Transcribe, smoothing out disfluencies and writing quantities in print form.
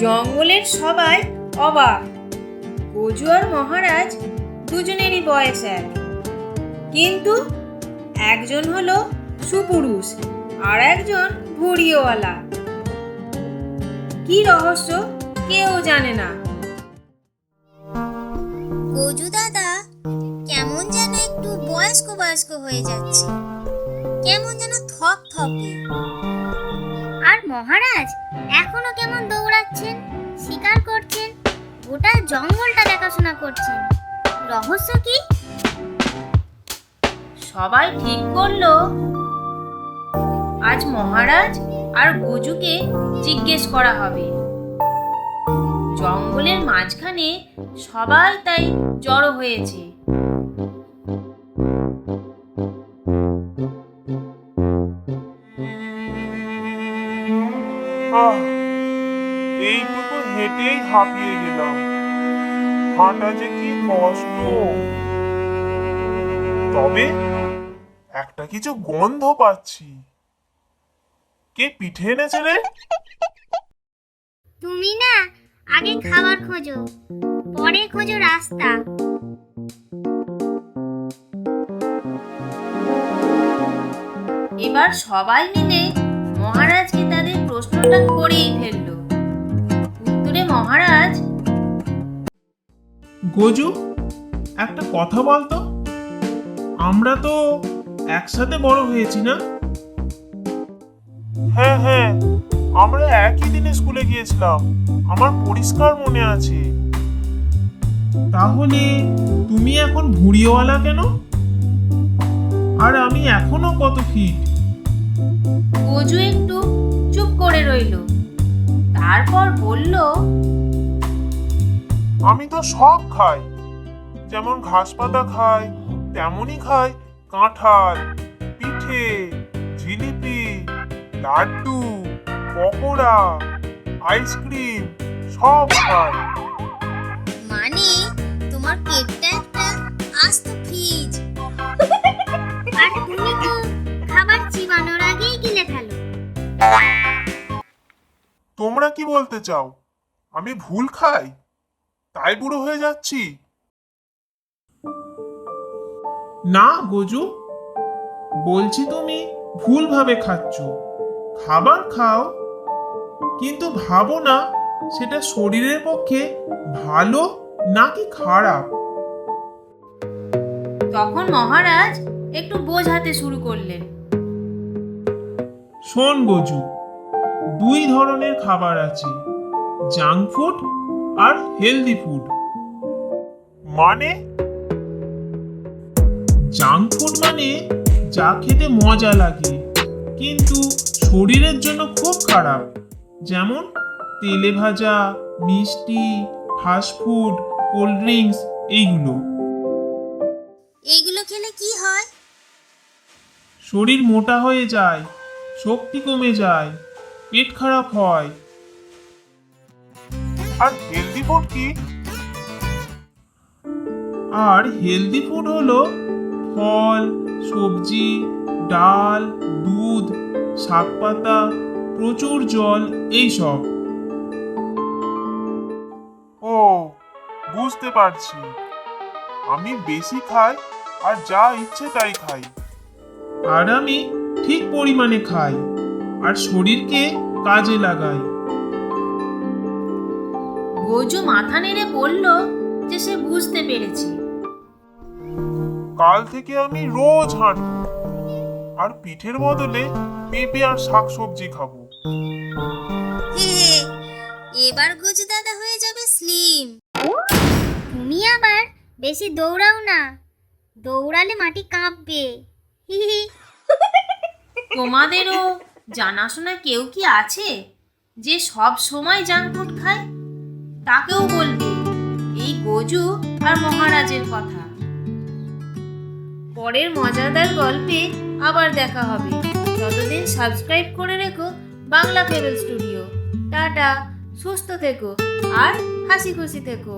জঙ্গলের সবাই অবাক। গজু আর মহারাজ দুজনেরই বয়স এক, কিন্তু একজন হলো সুপুরুষ আর একজন ভুঁড়িওয়ালা। কি রহস্য কেউ জানে না। গজু দাদা কেমন যেন একটু বয়স্ক বয়স্ক হয়ে যাচ্ছে, কেমন যেন থক থকে। আর মহারাজ এখনো কেমন দৌড়াচ্ছেন, শিকার করছেন, গোটা জঙ্গলটা দেখাশোনা করছেন। রহস্য কি? সবাই ঠিক করলো আজ মহারাজ আর গজুকে জিজ্ঞেস করা হবে। জঙ্গলের মাঝখানে সবাই তাই জড়ো হয়েছে। এইটুকু হেঁটেই হাঁপিয়ে গেলাম। হাঁটা যে কি কষ্ট। তবে একটা কিছু গন্ধ পাচ্ছি। কে পিঠে এনেছে রে? তুমি না আগে খাবার খোঁজো, পরে খোঁজো রাস্তা। এবার সবাই মিলে মহারাজকে তাদের প্রশ্নটা করেই ফেললো। উত্তরে মহারাজ, গজু, একটা কথা বলতো, আমরা তো একসাথে বড় হয়েছি না? হ্যাঁ হ্যাঁ, আমরা একই দিনে স্কুলে গিয়েছিলাম, আমার পরিষ্কার মনে আছে। তাহলে তুমি এখন ভুঁড়িওয়ালা কেন? আর আমি এখনো কত ফিট? গজু একটু চুপ করে রইল, তারপর বলল, আমি তো সব খাই, যেমন ঘাস পাতা খাই তেমনই খাই কাঁঠাল, পিঠে, জিলিপি, লাড্ডু, পকোড়া, আইসক্রিম সব খাই। মানে তোমার পেটটা একটা আস্ত ফ্রিজ। আর তুমি তো খাবার চিবানোর আগেই গিলে ফেলো। তোমরা কি বলতে চাও? আমি ভুল খাই তাই বুড়ো হয়ে যাচ্ছি? না গজু, বলছি তুমি ভুলভাবে খাচ্ছ। খাবার খাও, কিন্তু ভাবো না সেটা শরীরের পক্ষে ভালো নাকি খারাপ। তখন মহারাজ একটু বোঝাতে শুরু করলেন। শোন গজু, দুই ধরনের খাবার আছে, জাঙ্ক ফুড আর হেলদি ফুড। মানে? জাঙ্ক ফুড মানে যা খেতে মজা লাগে কিন্তু শরীরের জন্য খুব খারাপ, যেমন তেলে ভাজা, মিষ্টি, ফাস্টফুড, কোল্ড ড্রিঙ্কস এইগুলো। এইগুলো খেলে কি হয়? শরীর মোটা হয়ে যায়, শক্তি কমে যায়, পেট খারাপ হয়। আর হেলদি ফুড কি? আর হেলদি ফুড হলো ফল, সবজি, ডাল, দুধ, শাকপাতা, প্রচুর জল, এইসব। ও, বুঝতে পারছি। আমি বেশি খাই আর যা ইচ্ছে তাই খাই। আর আমি ঠিক পরিমাণে খাই আর শরীরকে কাজে লাগাই। গজু মাথা নেড়ে বলল যে সে বুঝতে পেরেছে। কাল থেকে আমি রোজ হাঁটবো আর পিঠের বদলে পেঁপে আর শাকসবজি খাবো। হে হে, এবার গজু দাদা হয়ে যাবে স্লিম। তুমি আবার বেশি দৌড়াও না, দৌড়ালে মাটি কাঁপবে। হি হি। তোমাদেরও জানাশোনা কেউ কি আছে যে সব সময় জাঙ্ক ফুড খায়? তাকেও বলবে এই গজু আর মহারাজের কথা। পরের মজাদার গল্পে আবার দেখা হবে। ততদিন সাবস্ক্রাইব করে রেখো বাংলা ফেবল স্টুডিও। টাটা, সুস্থ থেকো আর হাসি খুশি থেকো।